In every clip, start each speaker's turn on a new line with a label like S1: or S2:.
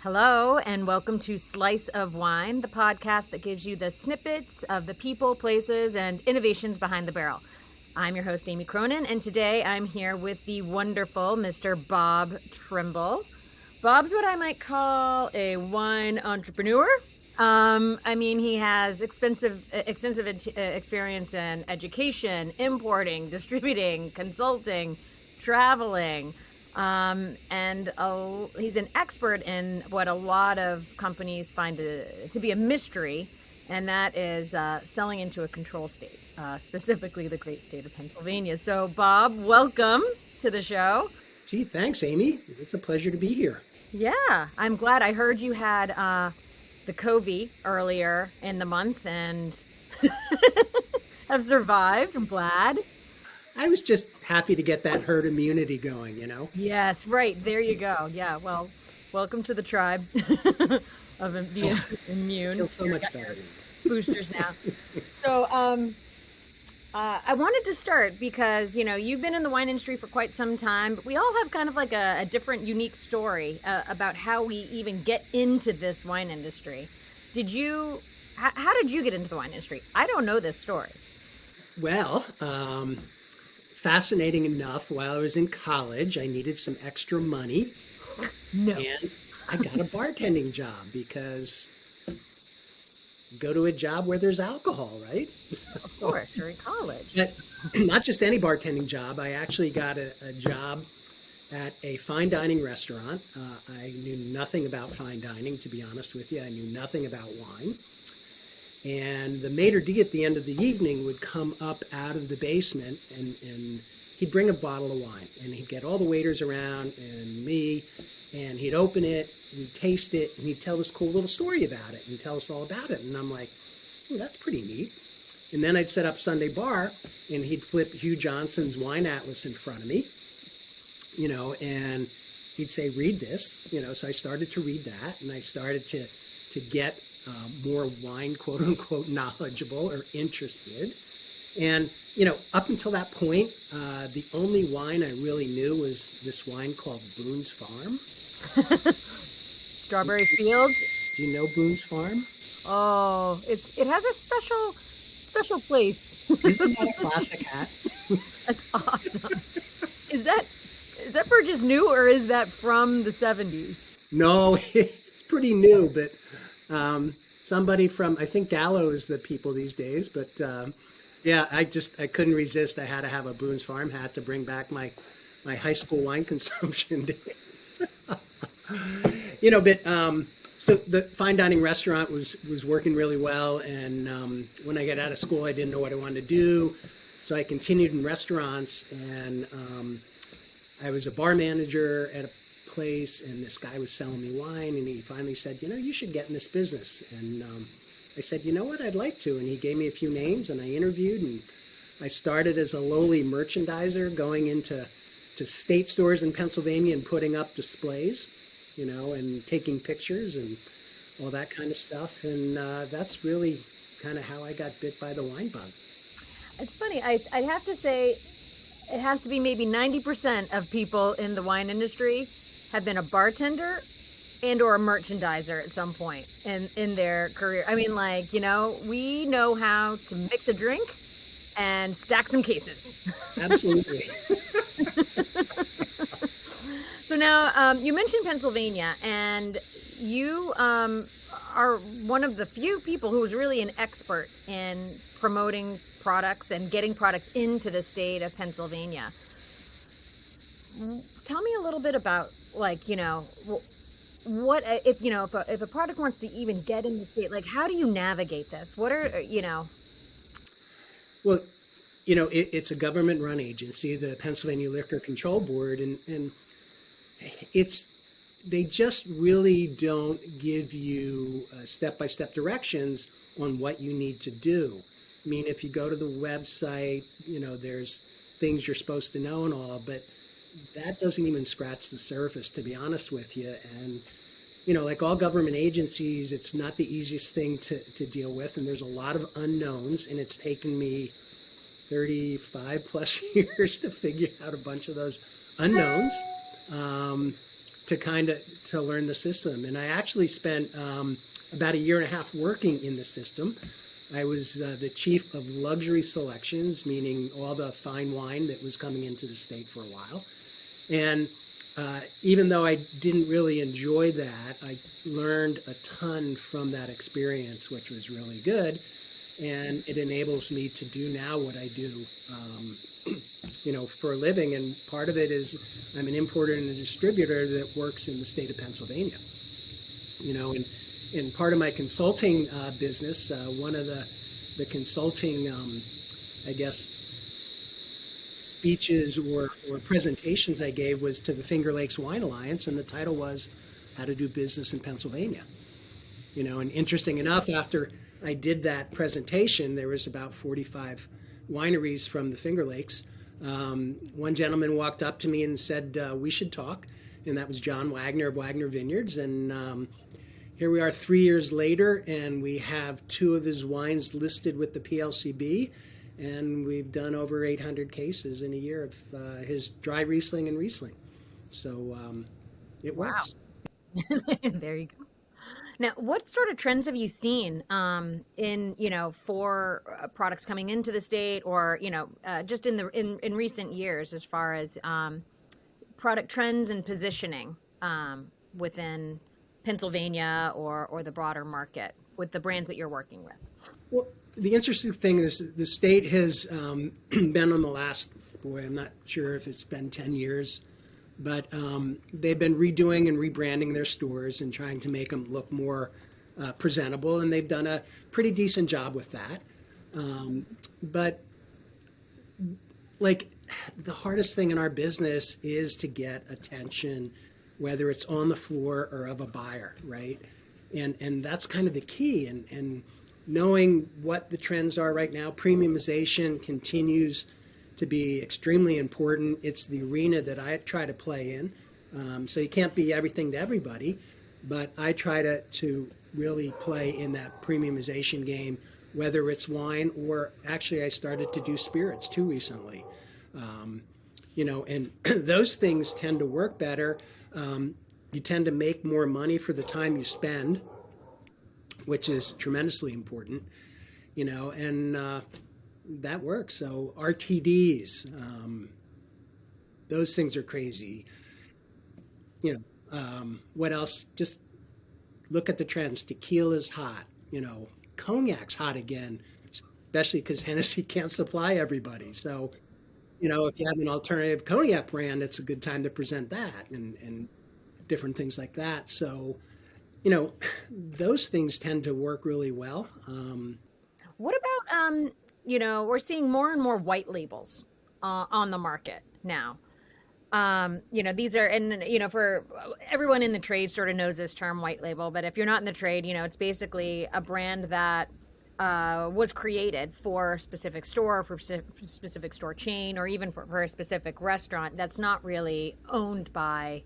S1: Hello, and welcome to Slice of Wine, the podcast that gives you the snippets of the people, places, and innovations behind the barrel. I'm your host, Aimee Cronin, and today I'm here with the wonderful Mr. Bob Trimble. Bob's what I might call a wine entrepreneur. He has extensive experience in education, importing, distributing, consulting, traveling. He's an expert in what a lot of companies find to be a mystery, and that is selling into a control state, specifically the great state of Pennsylvania. So, Bob, welcome to the show.
S2: Gee, thanks, Aimee. It's a pleasure to be here.
S1: Yeah, I'm glad. I heard you had the COVID earlier in the month and have survived. I'm glad.
S2: I was just happy to get that herd immunity going,
S1: Yes, right. There you go. Yeah, well, welcome to the tribe of the immune.
S2: I feel so much better.
S1: Boosters now. So I wanted to start because, you've been in the wine industry for quite some time, but we all have kind of like a different, unique story about how we even get into this wine industry. How did you get into the wine industry? I don't know this story.
S2: Well, fascinating enough, while I was in college, I needed some extra money.
S1: No.
S2: And I got a bartending job because go to a job where there's alcohol, right?
S1: Of course, you're in college.
S2: But not just any bartending job. I actually got a job at a fine dining restaurant. I knew nothing about fine dining, to be honest with you. I knew nothing about wine. And the maitre d' at the end of the evening would come up out of the basement and he'd bring a bottle of wine and he'd get all the waiters around and me and he'd open it, we'd taste it, and he'd tell this cool little story about it and tell us all about it. And I'm like, oh, that's pretty neat. And then I'd set up Sunday Bar and he'd flip Hugh Johnson's wine atlas in front of me, and he'd say, read this, so I started to read that and I started to get more wine, quote unquote, knowledgeable or interested. And, up until that point, the only wine I really knew was this wine called Boone's Farm.
S1: Strawberry Fields.
S2: Do you know Boone's Farm?
S1: Oh, it has a special place.
S2: Isn't that a classic hat?
S1: That's awesome. Is that Burgess new or is that from the 70s?
S2: No, it's pretty new, but somebody from, I think Gallo is the people these days, but yeah, I couldn't resist. I had to have a Boone's Farm hat to bring back my high school wine consumption days. So the fine dining restaurant was working really well, and when I got out of school, I didn't know what I wanted to do, so I continued in restaurants, and I was a bar manager at a place, and this guy was selling me wine, and he finally said, you should get in this business. And I said, you know what, I'd like to. And he gave me a few names, and I interviewed, and I started as a lowly merchandiser going into state stores in Pennsylvania and putting up displays, and taking pictures and all that kind of stuff. And that's really kind of how I got bit by the wine bug.
S1: It's funny. I'd have to say it has to be maybe 90% of people in the wine industry have been a bartender and or a merchandiser at some point in their career. I mean, we know how to mix a drink and stack some cases.
S2: Absolutely.
S1: So now you mentioned Pennsylvania, and you are one of the few people who's really an expert in promoting products and getting products into the state of Pennsylvania. Tell me a little bit about what if a product wants to even get in the state, how do you navigate this? What are
S2: Well, it's a government-run agency, the Pennsylvania Liquor Control Board, and they just really don't give you step-by-step directions on what you need to do. I mean, if you go to the website, there's things you're supposed to know and all, but that doesn't even scratch the surface, to be honest with you. And, like all government agencies, it's not the easiest thing to deal with. And there's a lot of unknowns, and it's taken me 35 plus years to figure out a bunch of those unknowns. to to learn the system. And I actually spent about a year and a half working in the system. I was the chief of luxury selections, meaning all the fine wine that was coming into the state for a while. And even though I didn't really enjoy that, I learned a ton from that experience, which was really good. And it enables me to do now what I do, for a living. And part of it is I'm an importer and a distributor that works in the state of Pennsylvania. And in part of my consulting business, one of the consulting, I guess, speeches or presentations I gave was to the Finger Lakes Wine Alliance, and the title was How to Do Business in Pennsylvania. And interesting enough, after I did that presentation, there was about 45 wineries from the Finger Lakes. One gentleman walked up to me and said, we should talk, and that was John Wagner of Wagner Vineyards. And here we are 3 years later, and we have 2 of his wines listed with the PLCB, and we've done over 800 cases in a year of his dry Riesling and Riesling. So it works.
S1: Wow. There you go. Now, what sort of trends have you seen for products coming into the state, or just in recent years, as far as product trends and positioning within Pennsylvania or the broader market with the brands that you're working with?
S2: Well, the interesting thing is the state has been on the last, I'm not sure if it's been 10 years, but they've been redoing and rebranding their stores and trying to make them look more presentable, and they've done a pretty decent job with that. But like the hardest thing in our business is to get attention, whether it's on the floor or of a buyer, right? And that's kind of the key. And knowing what the trends are right now, premiumization continues to be extremely important. It's the arena that I try to play in. So you can't be everything to everybody, but I try to really play in that premiumization game, whether it's wine or actually I started to do spirits too recently. And those things tend to work better. You tend to make more money for the time you spend, which is tremendously important, and that works. So RTDs, those things are crazy. What else? Just look at the trends. Tequila's hot, cognac's hot again, especially because Hennessy can't supply everybody. So, if you have an alternative cognac brand, it's a good time to present that and different things like that. So, those things tend to work really well.
S1: What about, we're seeing more and more white labels on the market now. These are, and, for everyone in the trade sort of knows this term white label, but if you're not in the trade, it's basically a brand that was created for a specific store, for specific store chain, or even for a specific restaurant that's not really owned by,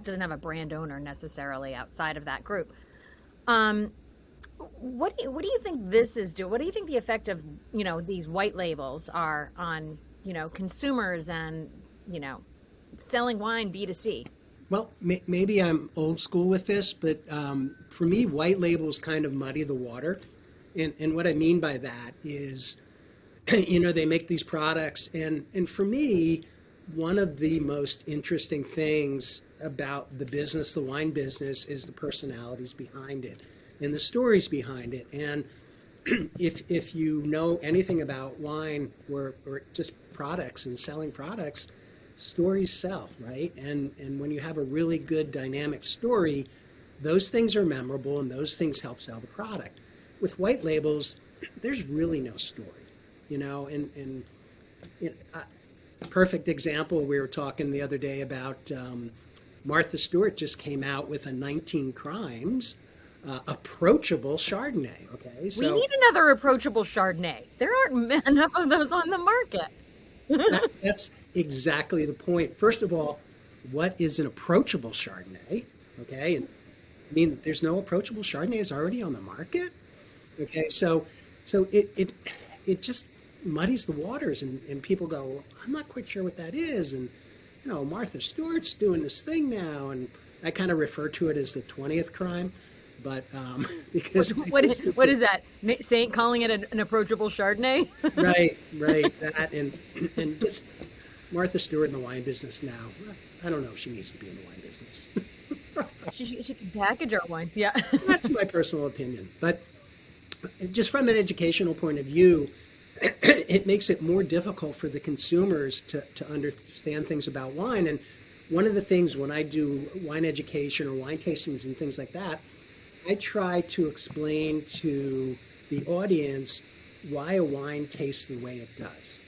S1: doesn't have a brand owner necessarily outside of that group. What do you think this is doing? What do you think the effect of, these white labels are on, consumers and, selling wine B2C?
S2: Well, maybe I'm old school with this, but for me, white labels kind of muddy the water. And what I mean by that is, they make these products. And for me, one of the most interesting things about the business, the wine business, is the personalities behind it and the stories behind it. And if you know anything about wine or just products and selling products, stories sell, right? And when you have a really good dynamic story, those things are memorable and those things help sell the product. With white labels, there's really no story, and perfect example, we were talking the other day about Martha Stewart just came out with a 19 Crimes approachable Chardonnay. Okay,
S1: so we need another approachable Chardonnay. There aren't enough of those on the market.
S2: That's exactly the point. First of all, what is an approachable Chardonnay? Okay, and I mean, there's no approachable Chardonnays already on the market. Okay, so it just muddies the waters, and people go, well, I'm not quite sure what that is, and Martha Stewart's doing this thing now, and I kind of refer to it as the 20th crime, but because
S1: what is that? Calling it an approachable Chardonnay?
S2: right, that and just Martha Stewart in the wine business now. I don't know if she needs to be in the wine business.
S1: She can package our wines, yeah.
S2: That's my personal opinion, but just from an educational point of view, it makes it more difficult for the consumers to understand things about wine. And one of the things when I do wine education or wine tastings and things like that, I try to explain to the audience why a wine tastes the way it does.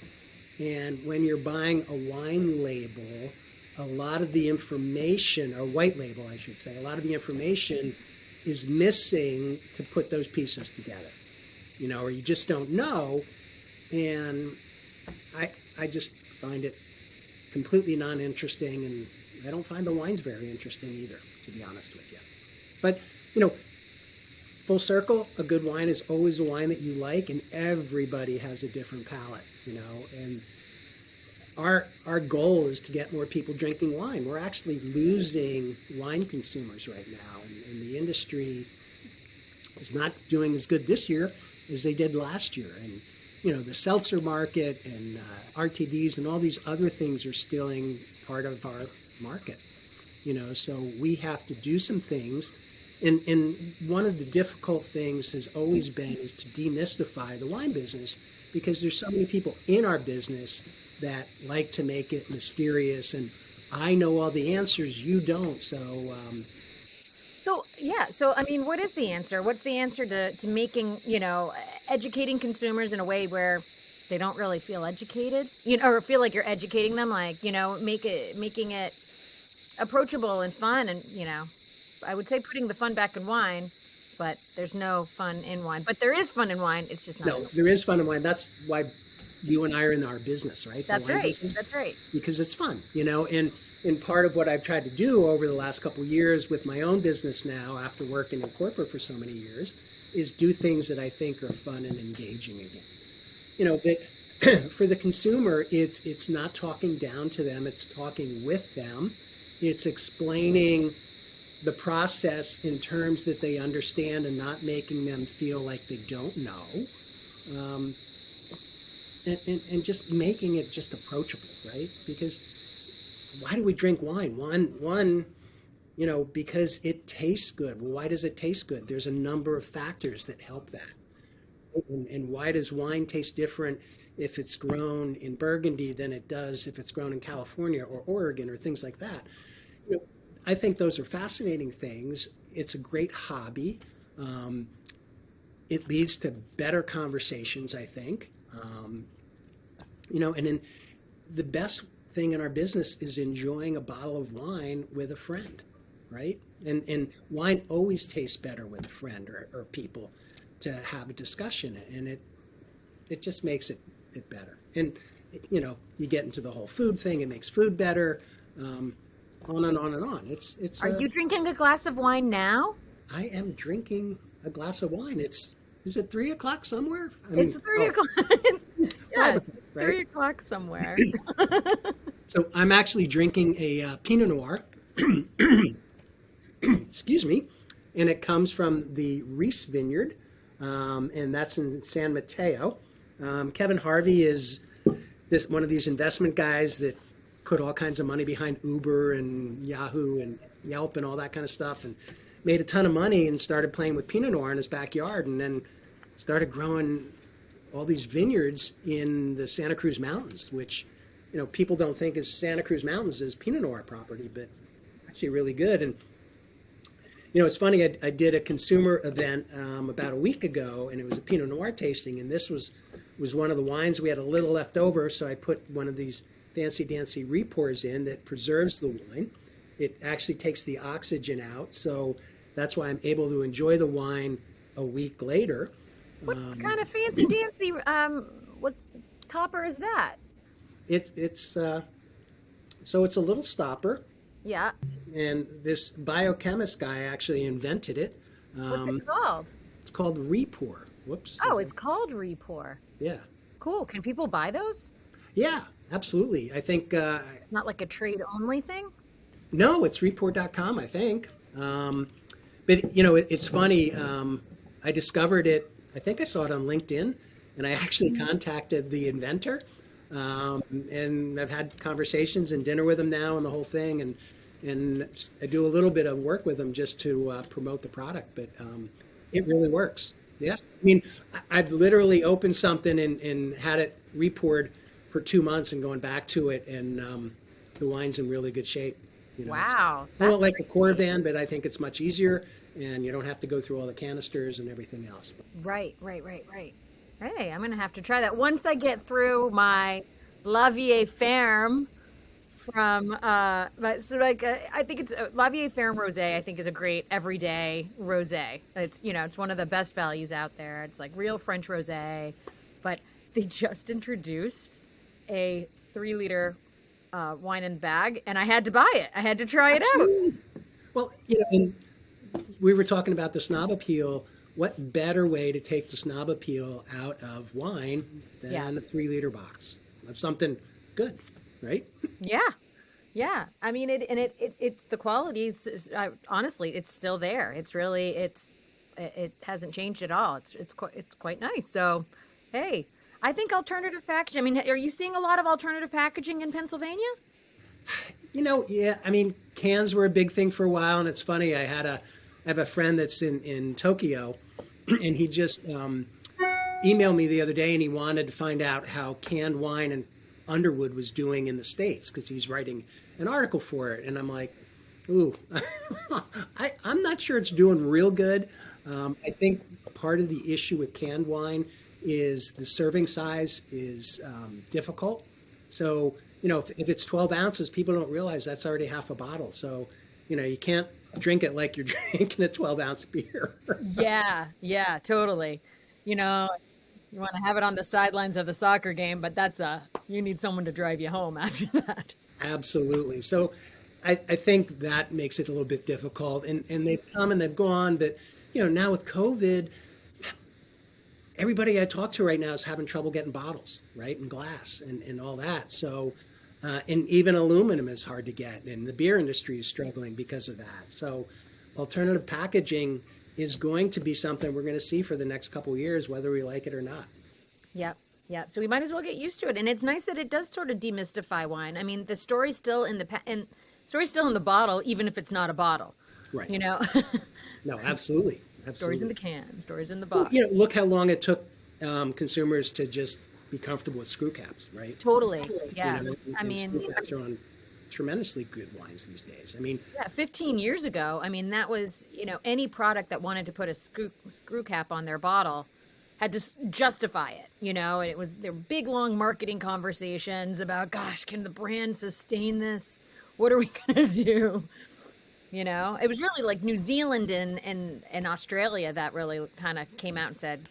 S2: And when you're buying a wine label, a lot of the information, or white label, I should say, a lot of the information is missing to put those pieces together, or you just don't know. And I just find it completely non-interesting, and I don't find the wines very interesting either, to be honest with you. But, full circle, a good wine is always a wine that you like, and everybody has a different palate, and our goal is to get more people drinking wine. We're actually losing wine consumers right now, and the industry is not doing as good this year as they did last year. And the seltzer market and RTDs and all these other things are stealing part of our market. So we have to do some things. And one of the difficult things has always been is to demystify the wine business, because there's so many people in our business that like to make it mysterious, and I know all the answers, you don't. So
S1: I mean, what is the answer? What's the answer to making, educating consumers in a way where they don't really feel educated, or feel like you're educating them, like, making it approachable and fun, and, I would say putting the fun back in wine, but there's no fun in wine. But there is fun in wine. It's just not.
S2: No, there is fun in wine. That's why you and I are in our business, right?
S1: That's
S2: the wine
S1: right.
S2: business,
S1: That's right.
S2: Because it's fun, and part of what I've tried to do over the last couple of years with my own business now, after working in corporate for so many years, is do things that I think are fun and engaging again. But for the consumer, it's not talking down to them. It's talking with them. It's explaining the process in terms that they understand and not making them feel like they don't know. And just making it just approachable, right? Because why do we drink wine? One, because it tastes good. Well, why does it taste good? There's a number of factors that help that. And why does wine taste different if it's grown in Burgundy than it does if it's grown in California or Oregon or things like that? I think those are fascinating things. It's a great hobby. It leads to better conversations, I think. And then the best thing in our business is enjoying a bottle of wine with a friend, right? And wine always tastes better with a friend or people to have a discussion, and it just makes it better. And you get into the whole food thing. It makes food better. On and on and on. It's.
S1: Are you drinking a glass of wine now?
S2: I am drinking a glass of wine. Is it 3:00 somewhere?
S1: It's 3:00. Yes, right? 3:00 somewhere.
S2: So I'm actually drinking a Pinot Noir. Excuse me, and it comes from the Reese Vineyard, and that's in San Mateo. Kevin Harvey is one of these investment guys that put all kinds of money behind Uber and Yahoo and Yelp and all that kind of stuff, and made a ton of money and started playing with Pinot Noir in his backyard, and then started growing all these vineyards in the Santa Cruz Mountains, which people don't think is Santa Cruz Mountains is Pinot Noir property, but actually really good. And it's funny, I did a consumer event about a week ago, and it was a Pinot Noir tasting, and this was one of the wines. We had a little left over, so I put one of these fancy dancy repours in that preserves the wine. It actually takes the oxygen out, so that's why I'm able to enjoy the wine a week later.
S1: What kind of fancy dancy? What topper is that?
S2: It's so it's a little stopper.
S1: Yeah.
S2: And this biochemist guy actually invented it.
S1: What's it called?
S2: It's called Repour. Whoops.
S1: Oh, it's called Repour.
S2: Yeah.
S1: Cool. Can people buy those?
S2: Yeah. absolutely. I think,
S1: It's not like a trade only thing.
S2: no, it's report.com, I think. But, it's funny. I discovered it, I think I saw it on LinkedIn, and I actually contacted the inventor. And I've had conversations and dinner with him now and the whole thing. And I do a little bit of work with him just to promote the product. But it really works. Yeah. I mean, I've literally opened something and had it report for 2 months and going back to it. And the wine's in really good shape.
S1: Wow.
S2: I don't
S1: That's
S2: like a
S1: great
S2: Corvan, but I think it's much easier, and you don't have to go through all the canisters and everything else.
S1: Right, right, right, right. Hey, I'm gonna have to try that once I get through my Lavier Ferme from I think it's Lavier Ferme Rosé. I think is a great everyday rosé. It's one of the best values out there. It's like real French rosé, but they just introduced a 3 liter wine in the bag, and I had to buy it. I had to try it out.
S2: Absolutely. Well, and we were talking about the snob appeal. What better way to take the snob appeal out of wine than
S1: Yeah.
S2: a 3 liter box of something good, right?
S1: Yeah. Yeah. I mean, it's the qualities, honestly, it's still there. It hasn't changed at all. It's quite nice. So, hey, I think alternative packaging. I mean, are you seeing a lot of alternative packaging in Pennsylvania?
S2: Yeah. I mean, cans were a big thing for a while, and it's funny. I have a friend that's in Tokyo, and he just emailed me the other day, and he wanted to find out how canned wine and Underwood was doing in the States because he's writing an article for it. And I'm like, ooh, I'm not sure it's doing real good. I think part of the issue with canned wine is the serving size is difficult. So, if it's 12 ounces, people don't realize that's already half a bottle. So, you can't drink it like you're drinking a 12-ounce beer.
S1: Yeah, totally. You know, you want to have it on the sidelines of the soccer game, but you need someone to drive you home after that.
S2: Absolutely. So I think that makes it a little bit difficult. And they've come and they've gone. But, now with COVID, everybody I talk to right now is having trouble getting bottles, right? And glass and all that. So, and even aluminum is hard to get. And the beer industry is struggling because of that. So alternative packaging is going to be something we're going to see for the next couple of years, whether we like it or not.
S1: Yep. Yeah, so we might as well get used to it, and it's nice that it does sort of demystify wine. I mean, the story's still in the bottle, even if it's not a bottle.
S2: Right. No, absolutely.
S1: Stories in the can, stories in the
S2: Well,
S1: box.
S2: look how long it took consumers to just be comfortable with screw caps, right?
S1: Totally. Yeah. I
S2: And
S1: mean,
S2: screw caps are on tremendously good wines these days. I mean,
S1: yeah, 15 years ago, I mean, that was, any product that wanted to put a screw cap on their bottle had to justify it, and there were big, long marketing conversations about, gosh, can the brand sustain this? What are we going to do? It was really like New Zealand and Australia that really kind of came out and said,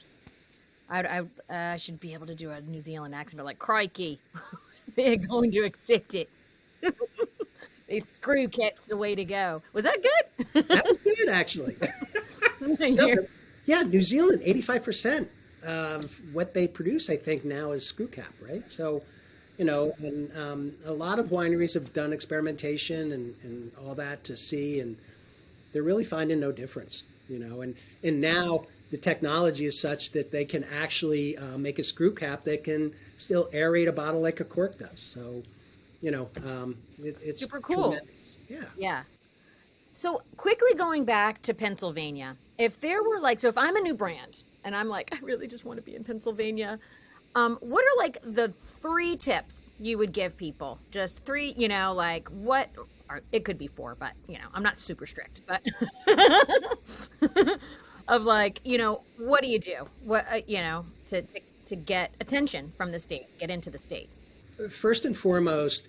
S1: I should be able to do a New Zealand accent, but like, crikey, they're going to accept it. These screw caps the way to go. Was that good?
S2: that was good, actually. Yeah, New Zealand, 85% of what they produce, I think, now is screw cap, right? So, and a lot of wineries have done experimentation and all that to see, and they're really finding no difference, and now the technology is such that they can actually make a screw cap that can still aerate a bottle like a cork does. So, it's
S1: super cool.
S2: Tremendous. Yeah.
S1: Yeah. So quickly going back to Pennsylvania, if I'm a new brand and I'm like, I really just want to be in Pennsylvania, what are like the 3 tips you would give people? Just 3, or it could be 4, but I'm not super strict, but of like, what do you do? What, to get attention from the state, get into the state?
S2: First and foremost,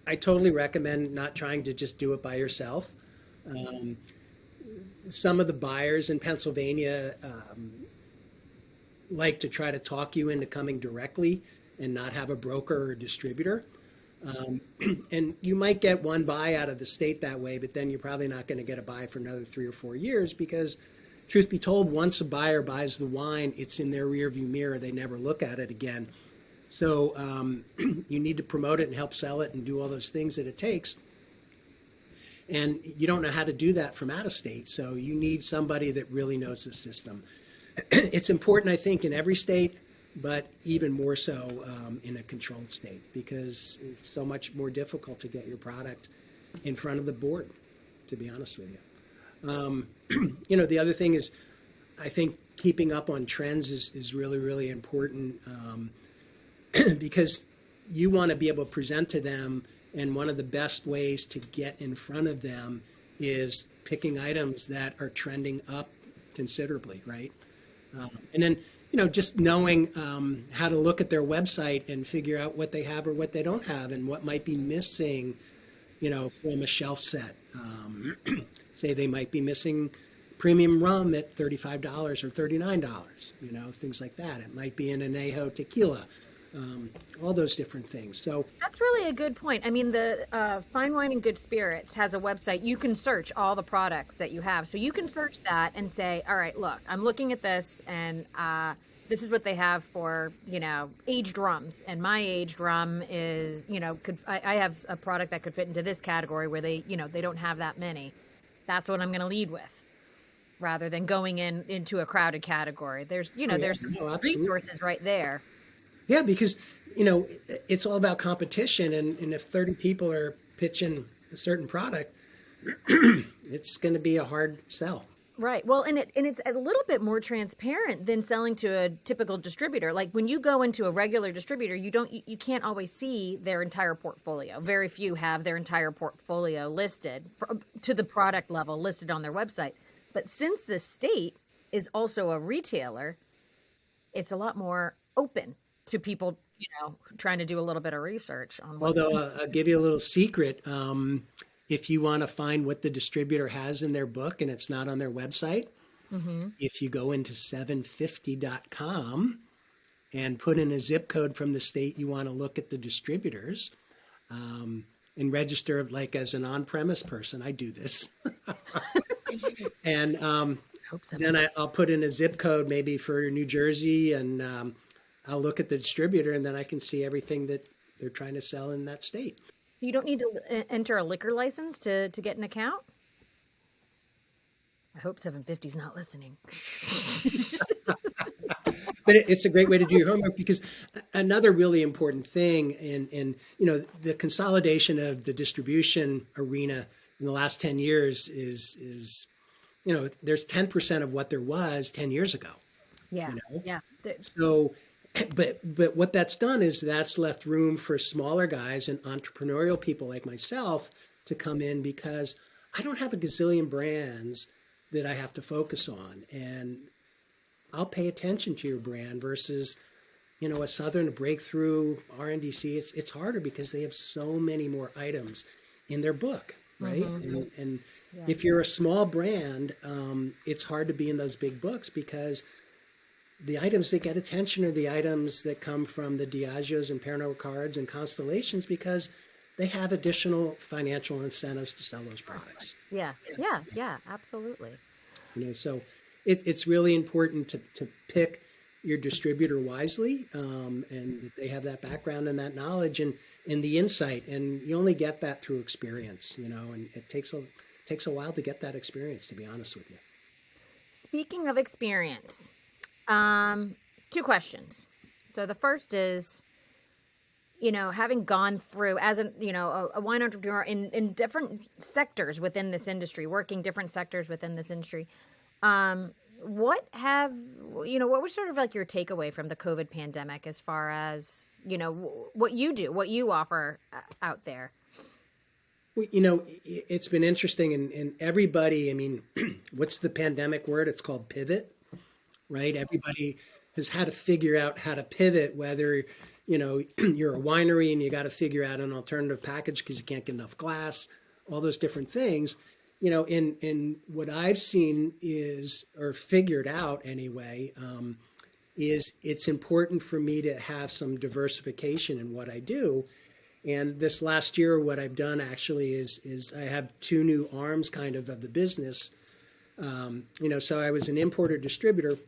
S2: I totally recommend not trying to just do it by yourself. Some of the buyers in Pennsylvania like to try to talk you into coming directly and not have a broker or a distributor. And you might get one buy out of the state that way, but then you're probably not going to get a buy for another 3 or 4 years because, truth be told, once a buyer buys the wine, it's in their rearview mirror. They never look at it again. So you need to promote it and help sell it and do all those things that it takes. And you don't know how to do that from out of state. So you need somebody that really knows the system. It's important, I think, in every state, but even more so in a controlled state, because it's so much more difficult to get your product in front of the board, to be honest with you. The other thing is, I think keeping up on trends is really, really important because you want to be able to present to them. And one of the best ways to get in front of them is picking items that are trending up considerably, right? And then, just knowing how to look at their website and figure out what they have or what they don't have and what might be missing, from a shelf set. Say they might be missing premium rum at $35 or $39, things like that. It might be an añejo tequila. All those different things. So
S1: that's really a good point. I mean, the Fine Wine and Good Spirits has a website. You can search all the products that you have. So you can search that and say, all right, look, I'm looking at this and this is what they have for, aged rums. And my aged rum is, I have a product that could fit into this category where they don't have that many. That's what I'm going to lead with rather than going into a crowded category. There's, there's resources right there.
S2: Yeah, because, it's all about competition. And if 30 people are pitching a certain product, it's going to be a hard sell.
S1: Right. Well, and it's a little bit more transparent than selling to a typical distributor. Like when you go into a regular distributor, you can't always see their entire portfolio. Very few have their entire portfolio listed to the product level listed on their website. But since the state is also a retailer, it's a lot more open to people, trying to do a little bit of research on.
S2: Although I'll give you a little secret. If you want to find what the distributor has in their book and it's not on their website, if you go into 750.com and put in a zip code from the state you want to look at the distributors and register like as an on-premise person, I do this. And then I'll put in a zip code maybe for New Jersey and I'll look at the distributor and then I can see everything that they're trying to sell in that state.
S1: So you don't need to enter a liquor license to get an account? I hope 750 is not listening.
S2: But it's a great way to do your homework because another really important thing in the consolidation of the distribution arena in the last 10 years is there's 10% of what there was 10 years ago.
S1: Yeah. Yeah.
S2: So but what that's done is that's left room for smaller guys and entrepreneurial people like myself to come in because I don't have a gazillion brands that I have to focus on. And I'll pay attention to your brand versus, a Southern Breakthrough RNDC. It's harder because they have so many more items in their book, right? And if you're a small brand, it's hard to be in those big books because the items that get attention are the items that come from the Diageos and Pernod Ricards and Constellations because they have additional financial incentives to sell those products.
S1: Yeah, absolutely.
S2: So it's really important to pick your distributor wisely and that they have that background and that knowledge and the insight. And you only get that through experience, and it takes a while to get that experience, to be honest with you.
S1: Speaking of experience, 2 questions. So the first is, having gone through as a wine entrepreneur in different sectors within this industry, working different sectors within this industry, what was sort of like your takeaway from the COVID pandemic as far as, what you do, what you offer out there?
S2: Well, it's been interesting and everybody, what's the pandemic word? It's called pivot. Right? Everybody has had to figure out how to pivot, whether, you're a winery and you got to figure out an alternative package because you can't get enough glass, all those different things. In what I've seen is, or figured out anyway, is it's important for me to have some diversification in what I do. And this last year, what I've done actually is I have 2 new arms kind of the business. So I was an importer distributor,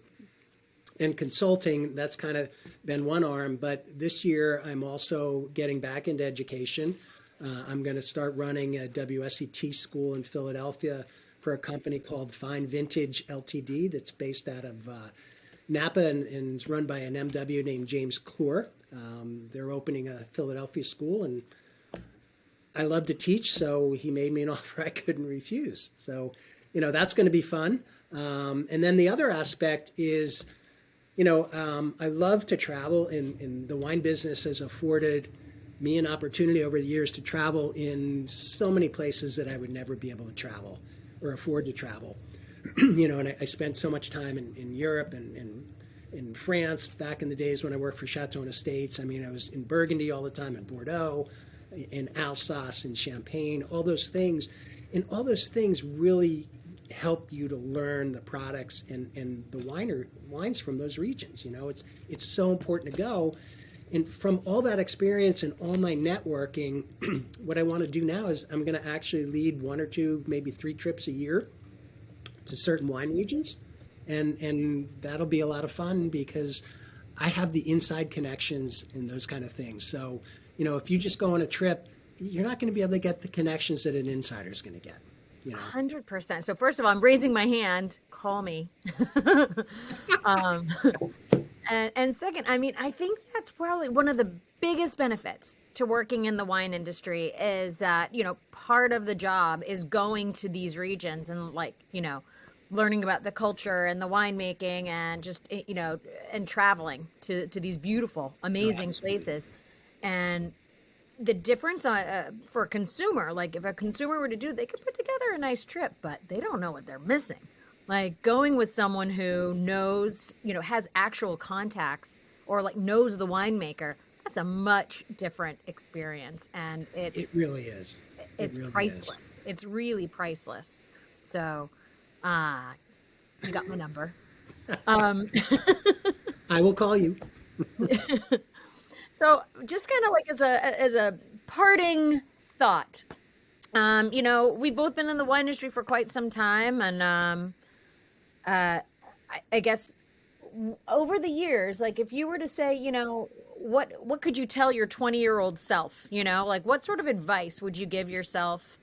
S2: and consulting, that's kind of been one arm. But this year, I'm also getting back into education. I'm going to start running a WSET school in Philadelphia for a company called Fine Vintage Ltd. that's based out of Napa and is run by an MW named James Clore. They're opening a Philadelphia school, and I love to teach, so he made me an offer I couldn't refuse. So, that's going to be fun. And then the other aspect is, I love to travel, and the wine business has afforded me an opportunity over the years to travel in so many places that I would never be able to travel or afford to travel. And I spent so much time in Europe and in France back in the days when I worked for Chateau and Estates. I mean, I was in Burgundy all the time, in Bordeaux, in Alsace, in Champagne, all those things. And all those things really help you to learn the products and the wines from those regions. It's so important to go. And from all that experience and all my networking, what I want to do now is I'm going to actually lead 1 or 2, maybe 3 trips a year to certain wine regions. And that'll be a lot of fun because I have the inside connections and those kind of things. So, if you just go on a trip, you're not going to be able to get the connections that an insider is going to get.
S1: 100%. So first of all, I'm raising my hand. Call me. And second, I mean, I think that's probably one of the biggest benefits to working in the wine industry is that, part of the job is going to these regions and learning about the culture and the winemaking and just, and traveling to these beautiful, amazing places. And the difference for a consumer, like if a consumer were to do, they could put together a nice trip, but they don't know what they're missing. Like going with someone who knows, has actual contacts or knows the winemaker, that's a much different experience. And it
S2: really is.
S1: It's really priceless. Is. It's really priceless. So, you got my number.
S2: I will call you.
S1: So just kind of as a parting thought, we've both been in the wine industry for quite some time. And I guess over the years, if you were to say, what could you tell your 20-year-old self, what sort of advice would you give yourself?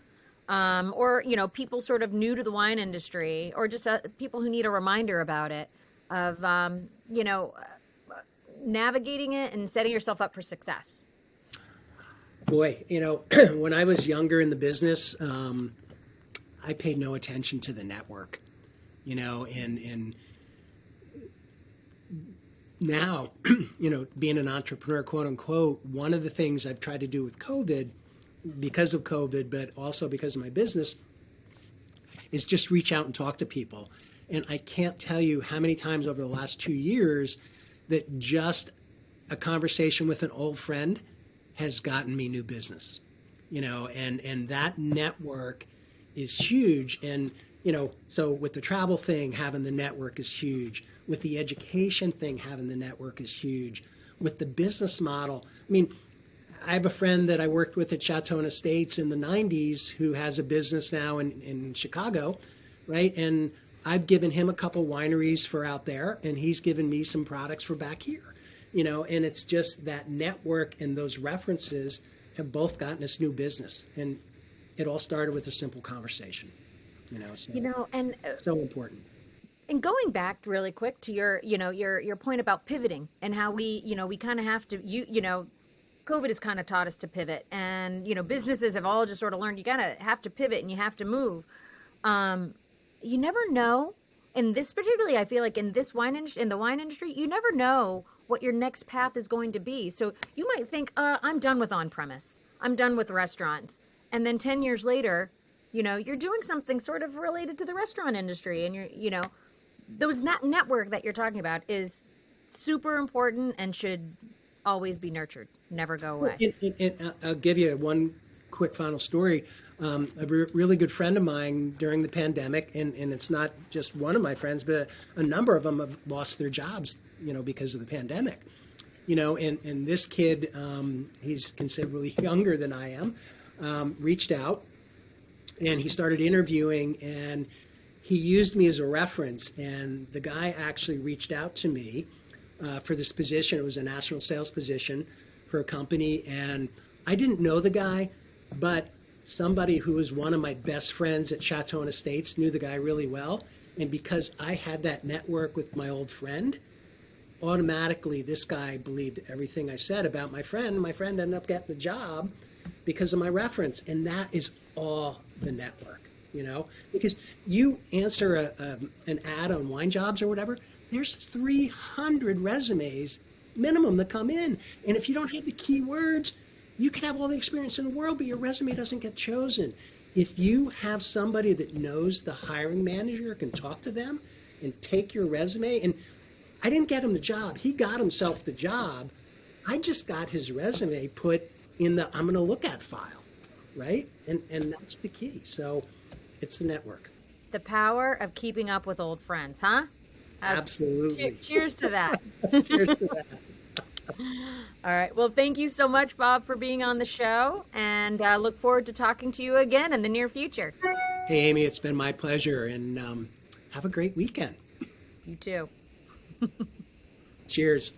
S1: Or, people sort of new to the wine industry or just people who need a reminder about it of, navigating it and setting yourself up for success?
S2: Boy, when I was younger in the business, I paid no attention to the network, and now, being an entrepreneur, quote unquote, one of the things I've tried to do with COVID, because of COVID, but also because of my business, is just reach out and talk to people. And I can't tell you how many times over the last 2 years that just a conversation with an old friend has gotten me new business, and that network is huge. And, so with the travel thing, having the network is huge. With the education thing, having the network is huge. With the business model, I mean, I have a friend that I worked with at Chateau and Estates in the 90s who has a business now in Chicago, right? And I've given him a couple wineries for out there, and he's given me some products for back here, and it's just that network and those references have both gotten us new business. And it all started with a simple conversation, and so important.
S1: And going back really quick to your point about pivoting and how we kind of have to, COVID has kind of taught us to pivot, and, businesses have all just sort of learned you kind of have to pivot and you have to move. You never know. And this particularly, I feel like in the wine industry, you never know what your next path is going to be. So you might think, I'm done with on-premise. I'm done with restaurants. And then 10 years later, you're doing something sort of related to the restaurant industry. And those network that you're talking about is super important and should always be nurtured, never go away.
S2: And I'll give you one quick final story. A really good friend of mine during the pandemic, and it's not just one of my friends, but a number of them have lost their jobs, because of the pandemic. And this kid, he's considerably younger than I am, reached out and he started interviewing, and he used me as a reference, and the guy actually reached out to me for this position. It was a national sales position for a company, and I didn't know the guy, but somebody who was one of my best friends at Chateau and Estates knew the guy really well. And because I had that network with my old friend, automatically this guy believed everything I said about my friend. My friend ended up getting the job because of my reference. And that is all the network, because you answer an ad on Wine Jobs or whatever, there's 300 resumes minimum that come in. And if you don't have the keywords, you can have all the experience in the world, but your resume doesn't get chosen. If you have somebody that knows the hiring manager, can talk to them and take your resume, and I didn't get him the job. He got himself the job. I just got his resume put in the I'm going to look at file, right? And that's the key. So it's the network.
S1: The power of keeping up with old friends, huh?
S2: Absolutely.
S1: Cheers to that.
S2: Cheers to that.
S1: All right. Well, thank you so much, Bob, for being on the show, and look forward to talking to you again in the near future.
S2: Hey, Amy, it's been my pleasure, and have a great weekend.
S1: You too.
S2: Cheers.